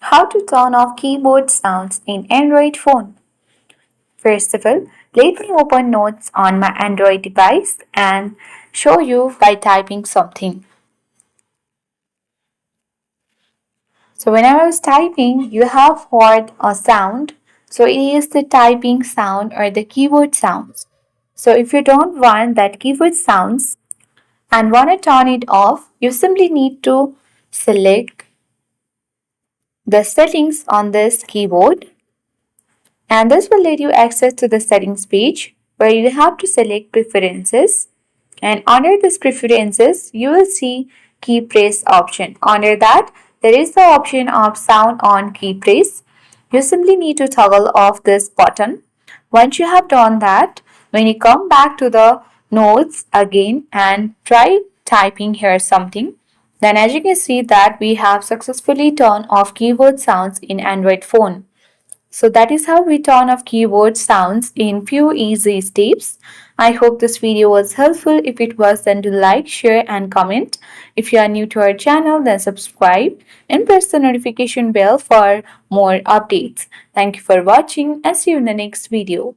How to turn off keyboard sounds in Android phone. First of all, let me open Notes on my Android device and show you by typing something. So when I was typing, you have heard a sound. So it is the typing sound or the keyboard sounds. So if you don't want that keyboard sounds and want to turn it off, you simply need to select the settings on this keyboard, and this will let you access to the settings page where you have to select preferences, and under this preferences you will see key press option. Under that there is the option of sound on key press. You simply need to toggle off this button. Once you have done that, when you come back to the notes again and try typing here something, then as you can see that we have successfully turned off keyboard sounds in Android phone. So that is how we turn off keyboard sounds in few easy steps. I hope this video was helpful. If it was, then do like, share and comment. If you are new to our channel, then subscribe and press the notification bell for more updates. Thank you for watching and see you in the next video.